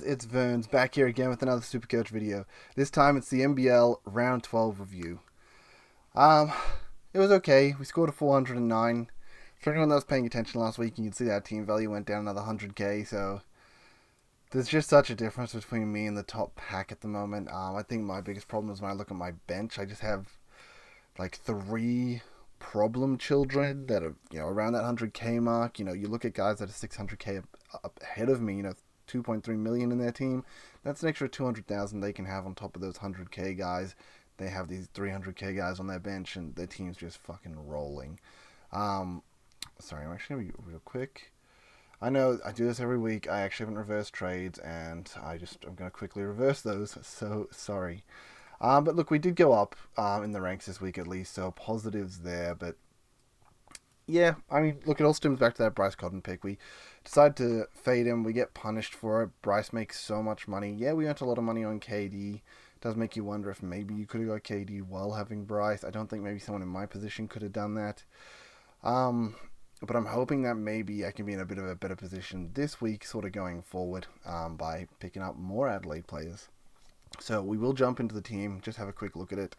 it's Verns back here again with another Supercoach video. This time it's the NBL Round 12 review. Um, it was okay. We scored a 409. For anyone that was paying attention last week, you can see that team value went down another 100k, so there's just such a difference between me and the top pack at the moment. I think my biggest problem is when I look at my bench, I just have like three problem children that are, around that 100k mark. You look at guys that are 600k up ahead of me, 2.3 million in their team. That's an extra 200,000 they can have on top of those 100k guys. They have these 300k guys on their bench, and their team's just fucking rolling. Um, Sorry, I'm actually gonna be real quick. I know I do this every week. I actually haven't reversed trades, and I'm gonna quickly reverse those. So sorry. But look, we did go up in the ranks this week at least, so positives there. But yeah, I mean, look, it all stems back to that Bryce Cotton pick. We decide to fade him. We get punished for it. Bryce makes so much money. Yeah, we earned a lot of money on KD. It does make you wonder if maybe you could have got KD while having Bryce. I don't think maybe someone in my position could have done that. Um, but I'm hoping that maybe I can be in a bit of a better position this week, sort of going forward, by picking up more Adelaide players. So we will jump into the team, just have a quick look at it.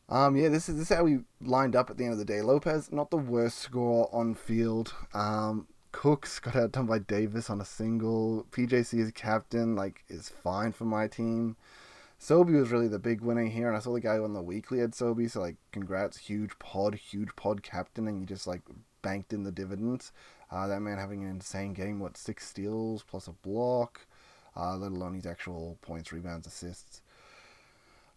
Yeah, this is how we lined up at the end of the day. Lopez, not the worst score on field. Cooks got outdone by Davis on a single. PJC as captain, is fine for my team. Sobi was really the big winner here, and I saw the guy on the weekly had Sobi, so congrats, huge pod captain, and you just banked in the dividends. That man having an insane game, 6 steals plus a block, let alone his actual points, rebounds, assists.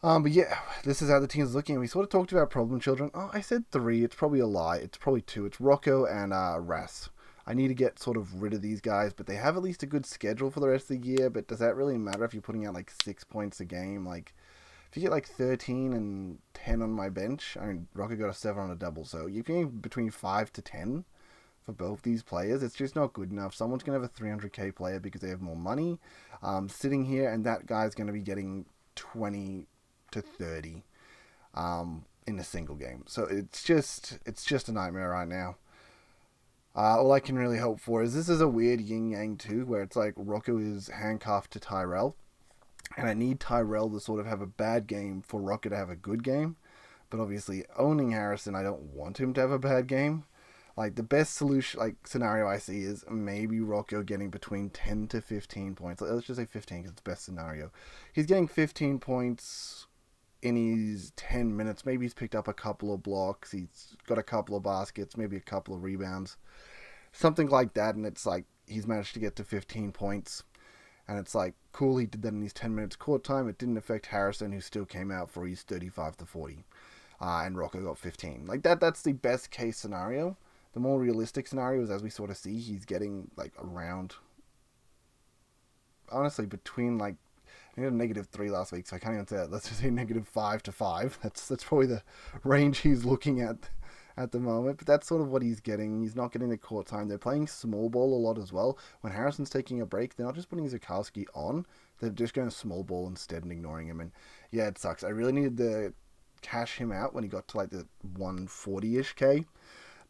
But yeah, this is how the team's looking. We sort of talked about problem children. Oh, I said three. It's probably a lie. It's probably two. It's Rocco and Ras. I need to get sort of rid of these guys, but they have at least a good schedule for the rest of the year. But does that really matter if you're putting out 6 points a game? If you get 13 and 10 on my bench, I mean, Rocco got a 7 on a double. So you're getting between 5 to 10 for both these players. It's just not good enough. Someone's going to have a 300k player because they have more money sitting here, and that guy's going to be getting 20 to 30 in a single game. So it's just a nightmare right now. All I can really hope for is this is a weird yin-yang too, where it's Rocco is handcuffed to Tyrell, and I need Tyrell to sort of have a bad game for Rocco to have a good game. But obviously, owning Harrison, I don't want him to have a bad game. The best solution, scenario I see is maybe Rocco getting between 10 to 15 points. Let's just say 15 because it's the best scenario. He's getting 15 points in his 10 minutes. Maybe he's picked up a couple of blocks. He's got a couple of baskets, maybe a couple of rebounds. Something like that, and it's he's managed to get to 15 points. And it's cool, he did that in his 10 minutes court time. It didn't affect Harrison, who still came out for his 35 to 40. And Rocco got 15. That's the best case scenario. The more realistic scenario is, as we sort of see, he's getting around, honestly, between I got a -3 last week, so I can't even say that. Let's just say -5 to 5. That's probably the range he's looking at the moment. But that's sort of what he's getting. He's not getting the court time. They're playing small ball a lot as well. When Harrison's taking a break, they're not just putting Zukowski on. They're just going small ball instead and ignoring him. And yeah, it sucks. I really needed to cash him out when he got to the 140-ish K.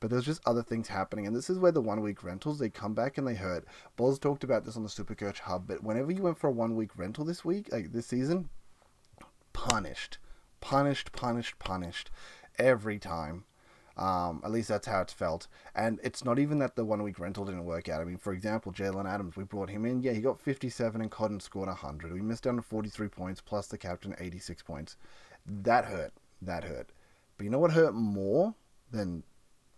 But there's just other things happening, and this is where the 1 week rentals, they come back and they hurt. Boz talked about this on the Supercoach Hub, but whenever you went for a 1 week rental this week, this season, punished every time. At least that's how it's felt. And it's not even that the 1 week rental didn't work out. I mean, for example, Jalen Adams, we brought him in. Yeah, he got 57 and Cotton scored 100. We missed down to 43 points, plus the captain 86 points. That hurt. But you know what hurt more than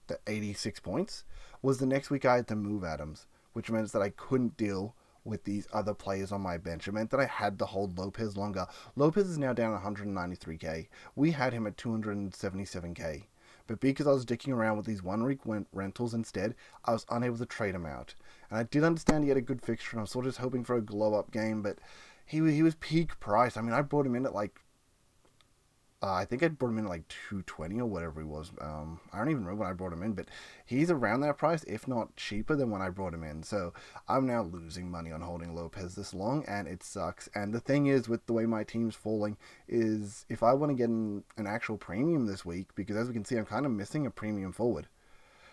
the 86 points was the next week I had to move Adams, which meant that I couldn't deal with these other players on my bench. It meant that I had to hold Lopez longer. Lopez is now down 193k. We had him at 277k. But because I was dicking around with these 1 week rentals instead, I was unable to trade him out. And I did understand he had a good fixture, and I was sort of just hoping for a glow-up game, but he was peak price. I mean, I brought him in at I think I brought him in at 220 or whatever he was. I don't even remember when I brought him in, but he's around that price, if not cheaper than when I brought him in. So I'm now losing money on holding Lopez this long, and it sucks. And the thing is, with the way my team's falling, is if I want to get an actual premium this week, because as we can see, I'm kind of missing a premium forward.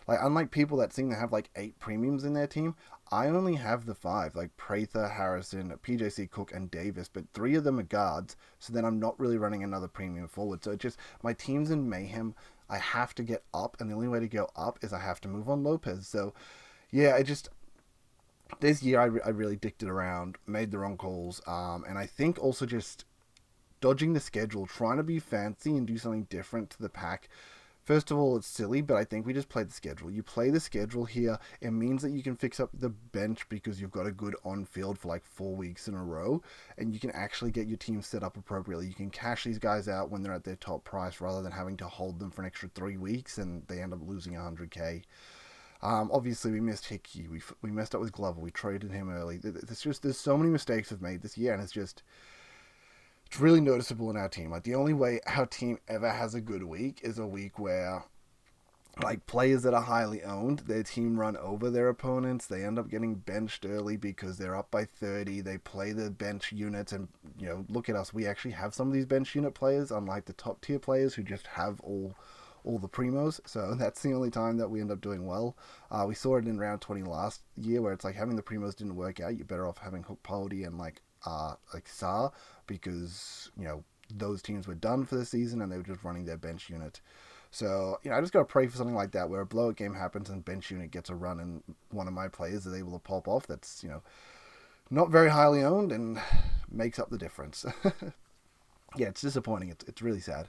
Like, unlike people that seem to have like 8 premiums in their team, I only have the 5, like Prather, Harrison, PJC, Cook, and Davis, but 3 of them are guards, so then I'm not really running another premium forward. So it just, my team's in mayhem. I have to get up, and the only way to go up is I have to move on Lopez. So, yeah, it just, this year I really dicked it around, made the wrong calls, and I think also just dodging the schedule, trying to be fancy and do something different to the pack. First of all, it's silly, but I think we just played the schedule. You play the schedule here, it means that you can fix up the bench because you've got a good on field for like 4 weeks in a row, and you can actually get your team set up appropriately. You can cash these guys out when they're at their top price rather than having to hold them for an extra 3 weeks and they end up losing 100k. Obviously, we missed Hickey. We messed up with Glover. We traded him early. There's so many mistakes we've made this year, and it's really noticeable in our team. Like, the only way our team ever has a good week is a week where, like, players that are highly owned, their team run over their opponents. They end up getting benched early because they're up by 30. They play the bench units, and look at us. We actually have some of these bench unit players, unlike the top tier players who just have all the primos. So that's the only time that we end up doing well. We saw it in round 20 last year, where it's like having the primos didn't work out. You're better off having Hook Poldy and like Saar, because those teams were done for the season and they were just running their bench unit. So I just gotta pray for something like that, where a blowout game happens and bench unit gets a run and one of my players is able to pop off. That's not very highly owned and makes up the difference. Yeah, it's disappointing. It's really sad.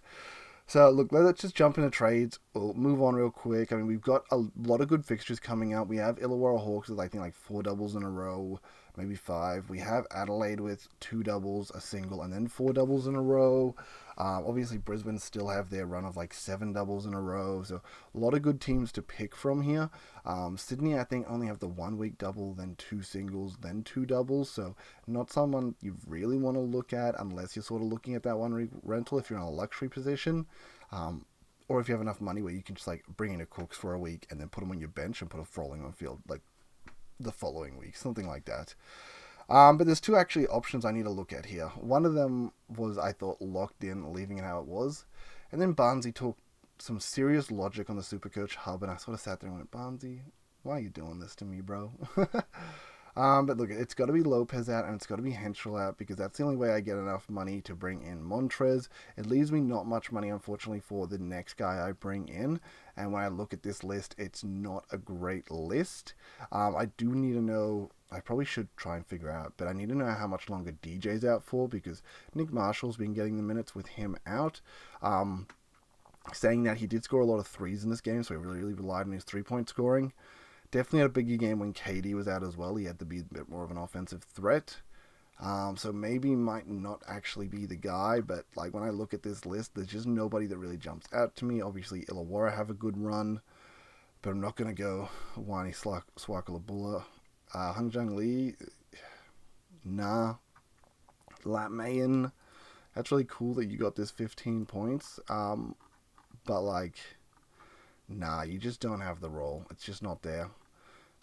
So, look, let's just jump into trades. We'll move on real quick. I mean, we've got a lot of good fixtures coming out. We have Illawarra Hawks with, I think, like 4 doubles in a row, maybe 5. We have Adelaide with 2 doubles, a single, and then 4 doubles in a row. Obviously, Brisbane still have their run of like 7 doubles in a row. So, a lot of good teams to pick from here. Sydney, I think, only have the 1 week double, then 2 singles, then 2 doubles. So, not someone you really want to look at unless you're sort of looking at that 1 week rental if you're in a luxury position. Or if you have enough money where you can just like bring in a Cooks for a week and then put them on your bench and put a Froling on field like the following week, something like that. But there's 2 actually options I need to look at here. One of them was, I thought, locked in, leaving it how it was. And then Barnesy took some serious logic on the Supercoach hub, and I sort of sat there and went, Barnesy, why are you doing this to me, bro? But look, it's got to be Lopez out and it's got to be Henschel out, because that's the only way I get enough money to bring in Montrez. It leaves me not much money, unfortunately, for the next guy I bring in. And when I look at this list, it's not a great list. I do need to know, I probably should try and figure out, but I need to know how much longer DJ's out for, because Nick Marshall's been getting the minutes with him out. Saying that he did score a lot of threes in this game, so he really relied on his 3-point scoring. Definitely had a bigger game when KD was out as well. He had to be a bit more of an offensive threat. So maybe might not actually be the guy, but like when I look at this list, there's just nobody that really jumps out to me. Obviously, Illawarra have a good run, but I'm not going to go Wani Swakalabula. Hung Jung Lee, nah. Lat Mayan, that's really cool that you got this 15 points. But like, nah, you just don't have the role. It's just not there.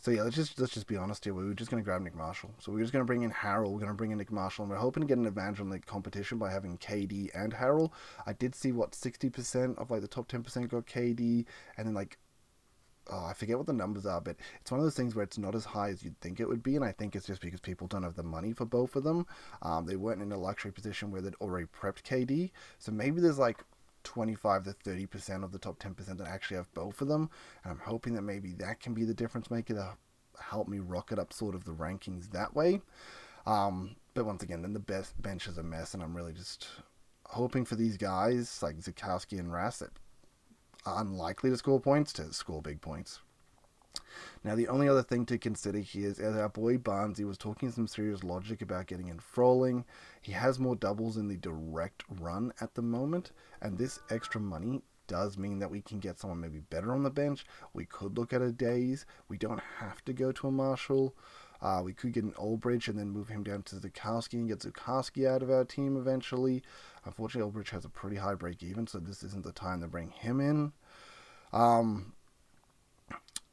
So yeah, let's just be honest here. We were just going to grab Nick Marshall. So we're just going to bring in Harrell. We're going to bring in Nick Marshall, and we're hoping to get an advantage on the competition by having KD and Harrell. I did see 60% of like the top 10% got KD, and then like, oh, I forget what the numbers are, but it's one of those things where it's not as high as you'd think it would be, and I think it's just because people don't have the money for both of them. They weren't in a luxury position where they'd already prepped KD, so maybe there's like 25 to 30% of the top 10% that actually have both of them, and I'm hoping that maybe that can be the difference maker to help me rocket up sort of the rankings that way. But once again, then the best bench is a mess, and I'm really just hoping for these guys like Zukowski and Rass that are unlikely to score points to score big points. Now, the only other thing to consider here is, as our boy Barnesy was talking some serious logic about getting in Froling, he has more doubles in the direct run at the moment, and this extra money does mean that we can get someone maybe better on the bench. We could look at a Days. We don't have to go to a Marshall. We could get an Olbridge and then move him down to Zukowski and get Zukowski out of our team eventually. Unfortunately, Olbridge has a pretty high break even, so this isn't the time to bring him in.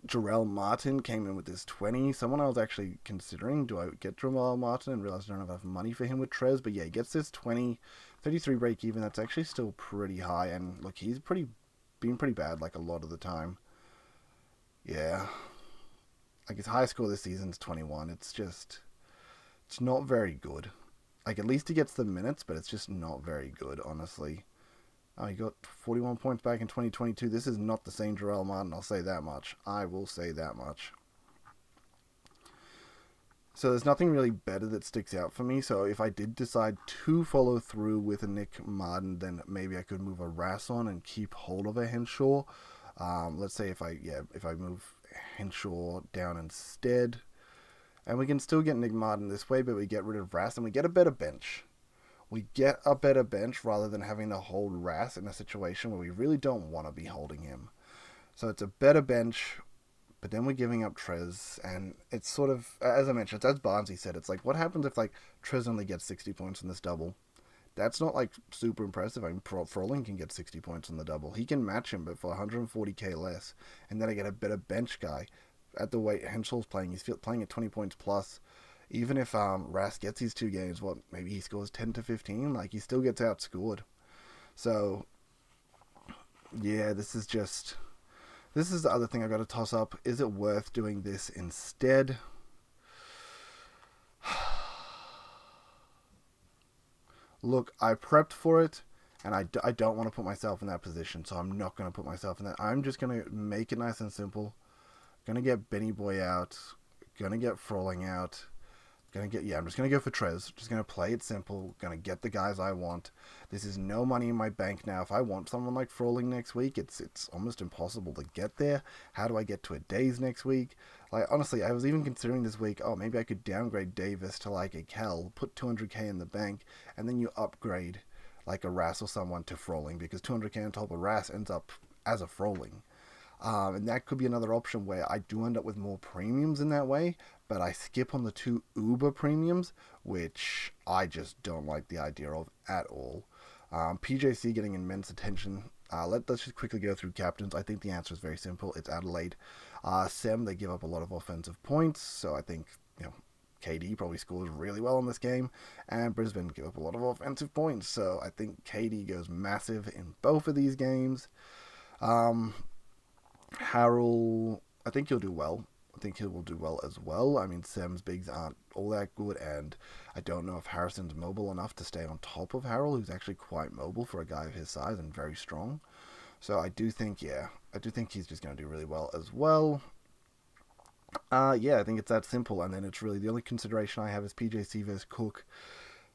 Jarrell Martin came in with this 20. Someone I was actually considering, do I get Jarrell Martin and realize I don't have enough money for him with Trez? But yeah, he gets this 20, 33 break even. That's actually still pretty high. And look, he's been pretty bad like a lot of the time. Yeah. Like, his high score this season is 21. It's not very good. Like, at least he gets the minutes, but it's just not very good, honestly. Oh, he got 41 points back in 2022. This is not the same Jarrell Martin, I'll say that much. I will say that much. So there's nothing really better that sticks out for me. So if I did decide to follow through with a Nick Martin, then maybe I could move a Rass on and keep hold of a Henshaw. Let's say if I move Henshaw down instead, and we can still get Nick Martin this way, but we get rid of Rass and we get a better bench. We get a better bench rather than having to hold Rass in a situation where we really don't want to be holding him. So it's a better bench, but then we're giving up Trez, and it's sort of, as I mentioned, as Barnesy said, it's like, what happens if, like, Trez only gets 60 points in this double? That's not, like, super impressive. I mean, Froling can get 60 points in the double. He can match him, but for 140k less. And then I get a better bench guy. At the way Henshaw's playing, he's playing at 20 points plus. Even if Rass gets these 2 games, maybe he scores 10 to 15, like, he still gets outscored. So, yeah, this is the other thing I got to toss up. Is it worth doing this instead? Look, I prepped for it, and I don't want to put myself in that position, so I'm not going to put myself in that. I'm just going to make it nice and simple. Going to get Benny Boy out. Going to get Froling out. I'm just gonna go for Trez. Just gonna play it simple. Gonna get the guys I want. This is no money in my bank now. If I want someone like Froling next week, it's almost impossible to get there. How do I get to a Days next week? Like, honestly, I was even considering this week, maybe I could downgrade Davis to like a Kel, put 200k in the bank, and then you upgrade like a Rass or someone to Froling, because 200k on top of Rass ends up as a Froling. And that could be another option where I do end up with more premiums in that way, but I skip on the 2 Uber premiums, which I just don't like the idea of at all. PJC getting immense attention. Let's just quickly go through captains. I think the answer is very simple. It's Adelaide. Sem, they give up a lot of offensive points, so I think, KD probably scores really well in this game, and Brisbane give up a lot of offensive points, so I think KD goes massive in both of these games. Harrell, I think he'll do well. I think he will do well as well. I mean, Sam's bigs aren't all that good, and I don't know if Harrison's mobile enough to stay on top of Harrell, who's actually quite mobile for a guy of his size and very strong. So I do think he's just going to do really well as well. I think it's that simple, and then it's really the only consideration I have is PJC versus Cook.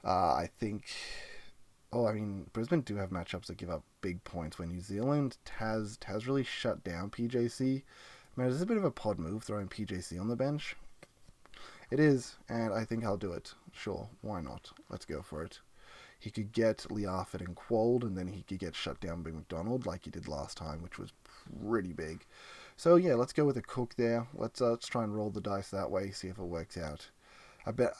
I think Brisbane do have matchups that give up big points. When New Zealand has really shut down PJC. Man, it's a bit of a pod move throwing PJC on the bench. It is, and I think I'll do it. Sure, why not? Let's go for it. He could get Liafit and Quold, and then he could get shut down by McDonald like he did last time, which was pretty big. So yeah, let's go with a Cook there. Let's try and roll the dice that way, see if it works out.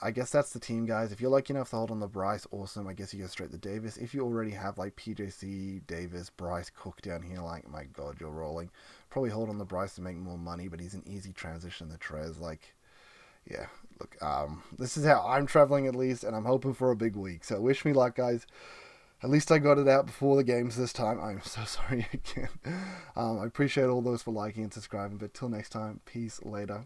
I guess that's the team, guys. If you're lucky enough to hold on the Bryce, awesome. I guess you go straight to Davis. If you already have like PJC, Davis, Bryce, Cook down here, like, my God, you're rolling. Probably hold on the Bryce to make more money, but he's an easy transition to Trez. Like, yeah, look, this is how I'm traveling at least, and I'm hoping for a big week. So wish me luck, guys. At least I got it out before the games this time. I'm so sorry again. I appreciate all those for liking and subscribing, but till next time, peace, later.